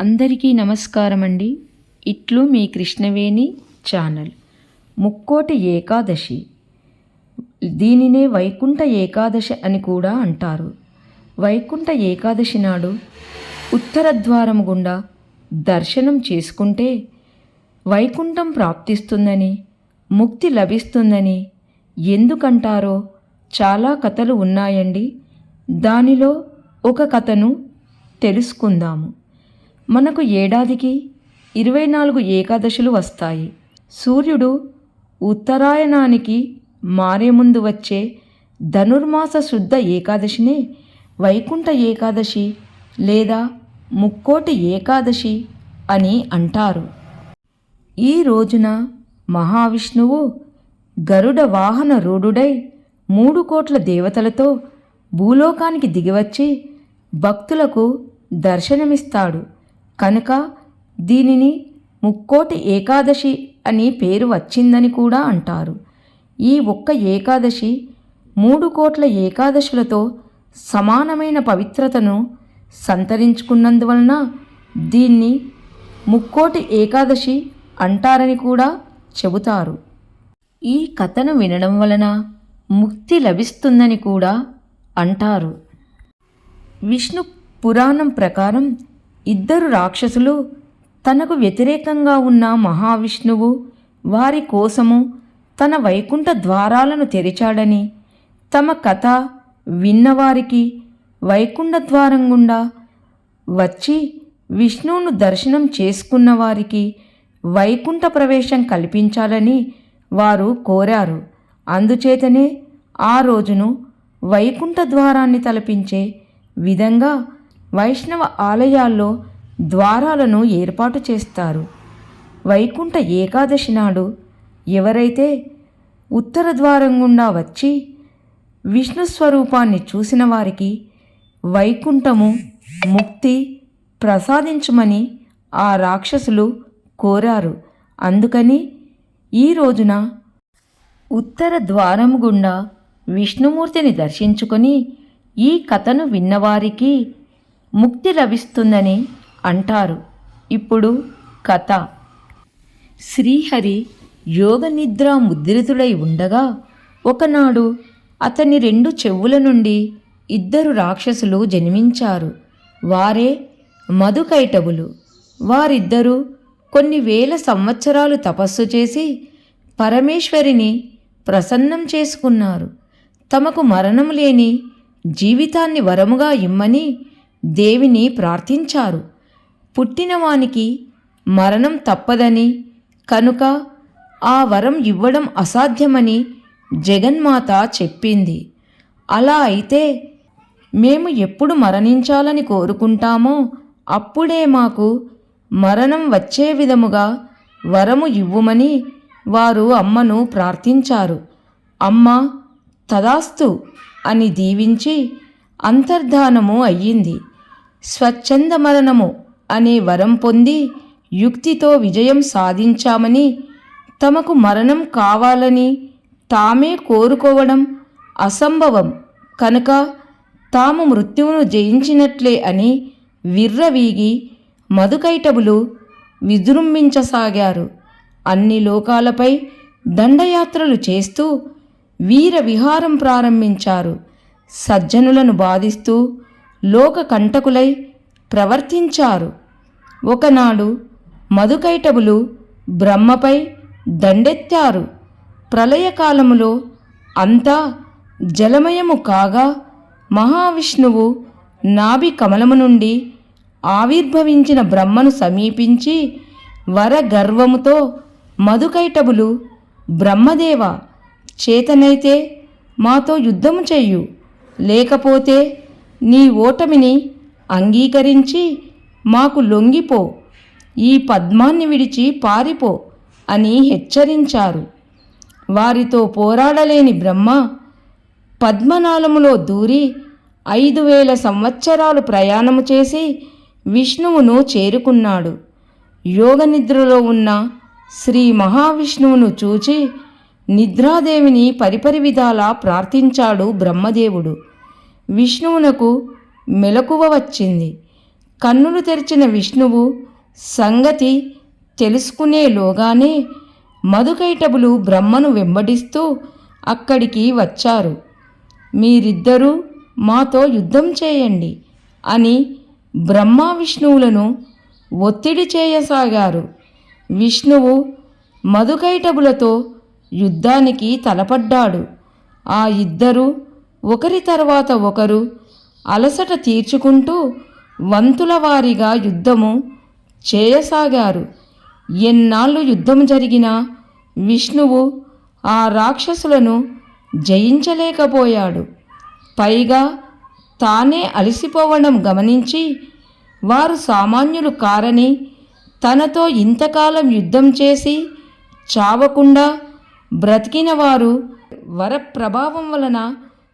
అందరికీ నమస్కారం అండి. ఇట్లు మీ కృష్ణవేణి ఛానల్. ముక్కోటి ఏకాదశి, దీనినే వైకుంఠ ఏకాదశి అని కూడా అంటారు. వైకుంఠ ఏకాదశి నాడు ఉత్తర ద్వారం గుండా దర్శనం చేసుకుంటే వైకుంఠం ప్రాప్తిస్తుందని, ముక్తి లభిస్తుందని ఎందుకంటారో చాలా కథలు ఉన్నాయండి. దానిలో ఒక కథను తెలుసుకుందాము. మనకు ఏడాదికి 24 ఏకాదశులు వస్తాయి. సూర్యుడు ఉత్తరాయణానికి మారే ముందు వచ్చే ధనుర్మాస శుద్ధ ఏకాదశినే వైకుంఠ ఏకాదశి లేదా ముక్కోటి ఏకాదశి అని అంటారు. ఈ రోజున మహావిష్ణువు గరుడ వాహన రూఢుడై 3 కోట్ల దేవతలతో భూలోకానికి దిగివచ్చి భక్తులకు దర్శనమిస్తాడు కనుక దీనిని ముక్కోటి ఏకాదశి అని పేరు వచ్చిందని కూడా అంటారు. ఈ ఒక్క ఏకాదశి 3 కోట్ల ఏకాదశులతో సమానమైన పవిత్రతను సంతరించుకున్నందువలన దీన్ని ముక్కోటి ఏకాదశి అంటారని కూడా చెబుతారు. ఈ కథను వినడం వలన ముక్తి లభిస్తుందని కూడా అంటారు. విష్ణు పురాణం ప్రకారం 2 రాక్షసులు తనకు వ్యతిరేకంగా ఉన్న మహావిష్ణువు వారి కోసము తన వైకుంఠ ద్వారాలను తెరిచాడని, తమ కథ విన్నవారికి వైకుంఠ ద్వారం గుండా వచ్చి విష్ణువును దర్శనం చేసుకున్న వారికి వైకుంఠ ప్రవేశం కల్పించాలని వారు కోరారు. అందుచేతనే ఆ రోజును వైకుంఠ ద్వారాన్ని తలపించే విధంగా వైష్ణవ ఆలయాల్లో ద్వారాలను ఏర్పాటు చేస్తారు. వైకుంఠ ఏకాదశి నాడు ఎవరైతే ఉత్తర ద్వారం గుండా వచ్చి విష్ణు స్వరూపాన్ని చూసిన వారికి వైకుంఠము ముక్తి ప్రసాదించమని ఆ రాక్షసులు కోరారు. అందుకని ఈ రోజున ఉత్తర ద్వారం గుండా విష్ణుమూర్తిని దర్శించుకొని ఈ కథను విన్నవారికి ముక్తి లభిస్తుందని అంటారు. ఇప్పుడు కథ. శ్రీహరి యోగ నిద్ర ముద్రితుడై ఉండగా ఒకనాడు అతని 2 చెవుల నుండి 2 రాక్షసులు జన్మించారు. వారే మధుకైటబులు. వారిద్దరూ కొన్ని వేల సంవత్సరాలు తపస్సు చేసి పరమేశ్వరిని ప్రసన్నం చేసుకున్నారు. తమకు మరణం లేని జీవితాన్ని వరముగా ఇమ్మని దేవిని ప్రార్థించారు. పుట్టినవానికి మరణం తప్పదని కనుక ఆ వరం ఇవ్వడం అసాధ్యమని జగన్మాత చెప్పింది. అలా అయితే మేము ఎప్పుడు మరణించాలని కోరుకుంటామో అప్పుడే మాకు మరణం వచ్చే విధముగా వరము ఇవ్వుమని వారు అమ్మను ప్రార్థించారు. అమ్మ తదాస్తు అని దీవించి అంతర్ధానము అయ్యింది. స్వచ్ఛంద మరణము అనే వరం పొంది యుక్తితో విజయం సాధించామని, తమకు మరణం కావాలని తామే కోరుకోవడం అసంభవం కనుక తాము మృత్యువును జయించినట్లే అని విర్రవీగి మధుకైటబులు విజృంభించసాగారు. అన్ని లోకాలపై దండయాత్రలు చేస్తూ వీర విహారం ప్రారంభించారు. సజ్జనులను బాధిస్తూ లోక కంటకులై ప్రవర్తించారు. ఒకనాడు మధుకైటబులు బ్రహ్మపై దండెత్తారు. ప్రళయకాలములో అంతా జలమయము కాగా మహావిష్ణువు నాభి కమలము నుండి ఆవిర్భవించిన బ్రహ్మను సమీపించి వరగర్వముతో మధుకైటబులు, బ్రహ్మదేవ, చేతనైతే మాతో యుద్ధము చెయ్యు, లేకపోతే నీ ఓటమిని అంగీకరించి మాకు లొంగిపో, ఈ పద్మాన్ని విడిచి పారిపో అని హెచ్చరించారు. వారితో పోరాడలేని బ్రహ్మ పద్మనాళములో దూరి 5000 సంవత్సరాలు ప్రయాణము చేసి విష్ణువును చేరుకున్నాడు. యోగనిద్రలో ఉన్న శ్రీ మహావిష్ణువును చూచి నిద్రాదేవిని పరిపరి విధాలా ప్రార్థించాడు బ్రహ్మదేవుడు. విష్ణువునకు మెలకువ వచ్చింది. కన్నులు తెరిచిన విష్ణువు సంగతి తెలుసుకునేలోగానే మధుకైటబులు బ్రహ్మను వెంబడిస్తూ అక్కడికి వచ్చారు. మీరిద్దరూ మాతో యుద్ధం చేయండి అని బ్రహ్మ విష్ణువులను ఒత్తిడి చేయసాగారు. విష్ణువు మధుకైటబులతో యుద్ధానికి తలపడ్డాడు. ఆ ఇద్దరు ఒకరి తర్వాత ఒకరు అలసట తీర్చుకుంటూ వంతుల వారీగా యుద్ధము చేయసాగారు. ఎన్నాళ్ళు యుద్ధం జరిగినా విష్ణువు ఆ రాక్షసులను జయించలేకపోయాడు. పైగా తానే అలసిపోవడం గమనించి వారు సామాన్యులు కారని, తనతో ఇంతకాలం యుద్ధం చేసి చావకుండా బ్రతికిన వారు వరప్రభావం వలన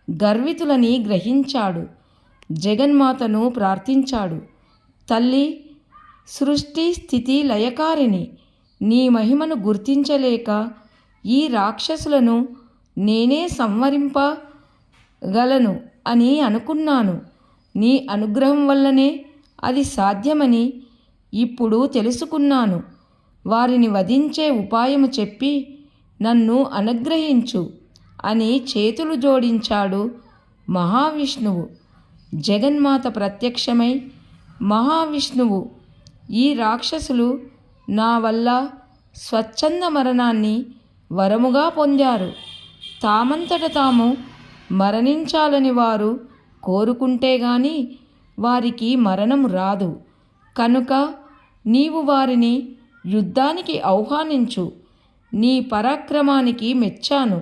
గర్వితులని గ్రహించాడు. జగన్మాతను ప్రార్థించాడు. తల్లి, సృష్టి స్థితి లయకారిణి, నీ మహిమను గుర్తించలేక ఈ రాక్షసులను నేనే సంహరింపగలను అని అనుకున్నాను. నీ అనుగ్రహం వల్లనే అది సాధ్యమని ఇప్పుడు తెలుసుకున్నాను. వారిని వధించే ఉపాయము చెప్పి నన్ను అనుగ్రహించు అని చేతులు జోడించాడు మహావిష్ణువు. జగన్మాత ప్రత్యక్షమై, మహావిష్ణువు, ఈ రాక్షసులు నా వల్ల స్వచ్ఛంద మరణాన్ని వరముగా పొందారు. తామంతట తాము మరణించాలని వారు కోరుకుంటే గాని వారికి మరణం రాదు. కనుక నీవు వారిని యుద్ధానికి ఆహ్వానించు. నీ పరాక్రమానికి మెచ్చాను.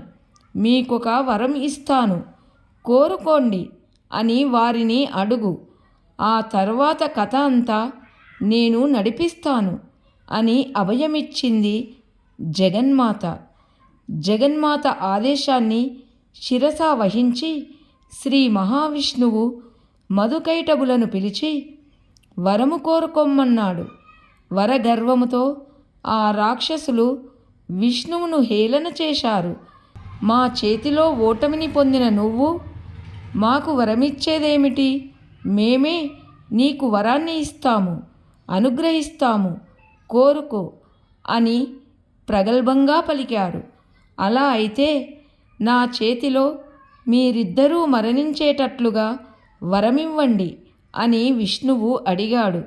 మీకొక వరం ఇస్తాను, కోరుకోండి అని వారిని అడుగు. ఆ తర్వాత కథ అంతా నేను నడిపిస్తాను అని అభయమిచ్చింది జగన్మాత. జగన్మాత ఆదేశాన్ని శిరసా వహించి శ్రీ మహావిష్ణువు మధుకైటబులను పిలిచి వరము కోరుకోమన్నాడు. వరగర్వముతో ఆ రాక్షసులు విష్ణువును హేళన చేశారు. మా చేతిలో ఓటమిని పొందిన నువ్వు మాకు వరమిచ్చేదేమిటి? మేమే నీకు వరాన్ని ఇస్తాము, అనుగ్రహిస్తాము, కోరుకో అని ప్రగల్భంగా పలికారు. అలా అయితే నా చేతిలో మీరిద్దరూ మరణించేటట్లుగా వరమివ్వండి అని విష్ణువు అడిగాడు.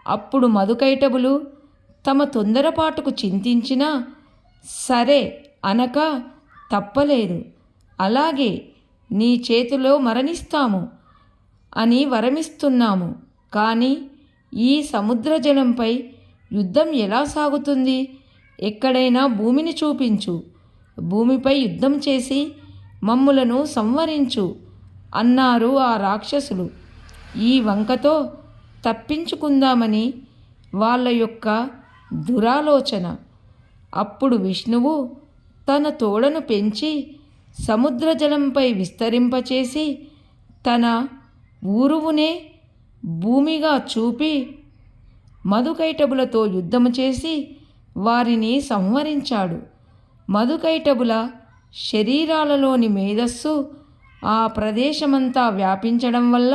అప్పుడు మధుకైటబులు తమ తొందరపాటుకు చింతించినా సరే అనక తప్పలేదు. అలాగే నీ చేతిలో మరణిస్తాము అని వరమిస్తున్నాము. కానీ ఈ సముద్ర జలంపై యుద్ధం ఎలా సాగుతుంది? ఎక్కడైనా భూమిని చూపించు. భూమిపై యుద్ధం చేసి మమ్ములను సంవరించు అన్నారు ఆ రాక్షసులు. ఈ వంకతో తప్పించుకుందామని వాళ్ళ యొక్క దురాలోచన. అప్పుడు విష్ణువు తన తోడను పెంచి సముద్ర జలంపై విస్తరింపచేసి తన ఊరువునే భూమిగా చూపి మధుకైటబులతో యుద్ధము చేసి వారిని సంహరించాడు. మధుకైటబుల శరీరాలలోని మేధస్సు ఆ ప్రదేశమంతా వ్యాపించడం వల్ల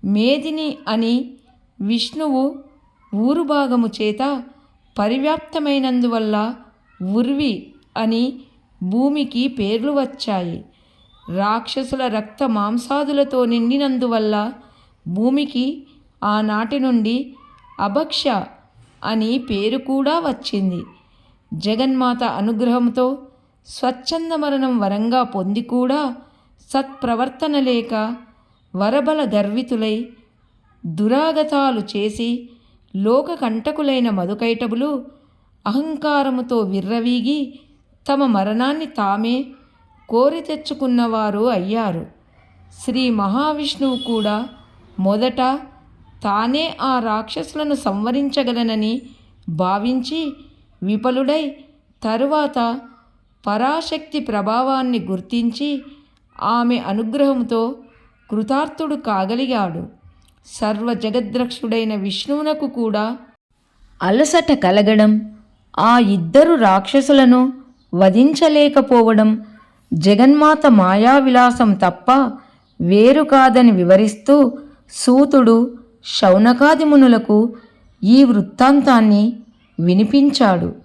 మేదిని అని విష్ణువు ఊరు భాగము చేత పరివ్యాప్తమైనందువల్ల ఉర్వి అని భూమికి పేర్లు వచ్చాయి. రాక్షసుల రక్త మాంసాదులతో నిండినందువల్ల భూమికి ఆనాటి నుండి అభక్ష అని పేరు కూడా వచ్చింది. జగన్మాత అనుగ్రహంతో స్వచ్ఛంద మరణం వరంగా పొంది కూడా సత్ప్రవర్తన లేక వరబల గర్వితులై దురాగతాలు చేసి లోకకంటకులైన మధుకైటబులు అహంకారముతో విర్రవీగి తమ మరణాన్ని తామే కోరి తెచ్చుకున్నవారు అయ్యారు. శ్రీ మహావిష్ణువు కూడా మొదట తానే ఆ రాక్షసులను సంవరించగలనని భావించి విఫలుడై తరువాత పరాశక్తి ప్రభావాన్ని గుర్తించి ఆమె అనుగ్రహంతో కృతార్థుడు కాగలిగాడు. సర్వ జగద్రక్షుడైన విష్ణువునకు కూడా అలసట కలగడం, ఆ ఇద్దరు రాక్షసులను వధించలేకపోవడం జగన్మాత మాయావిలాసం తప్ప వేరు కాదని వివరిస్తూ సూతుడు శౌనకాది మునులకు ఈ వృత్తాంతాన్ని వినిపించాడు.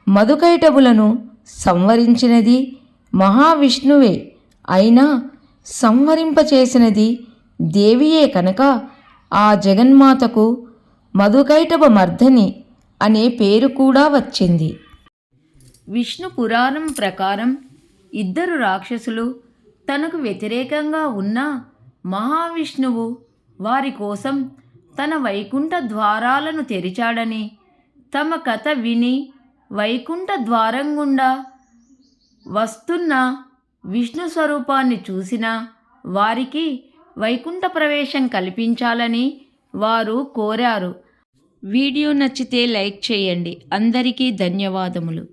మధుకైటబులను సంవరించినది మహావిష్ణువే అయినా సంవరింపచేసినది దేవియే కనుక ఆ జగన్మాతకు మధుకైటభ మర్దని అనే పేరు కూడా వచ్చింది. విష్ణు పురాణం ప్రకారం ఇద్దరు రాక్షసులు తనకు వ్యతిరేకంగా ఉన్న మహావిష్ణువు వారి కోసం తన వైకుంఠ ద్వారాలను తెరిచాడని, తమ కథ విని వైకుంఠ ద్వారం గుండా వస్తున్న విష్ణు స్వరూపాన్ని చూసిన వారికి వైకుంఠ ప్రవేశం కల్పించాలని వారు కోరారు. వీడియో నచ్చితే లైక్ చేయండి. అందరికీ ధన్యవాదములు.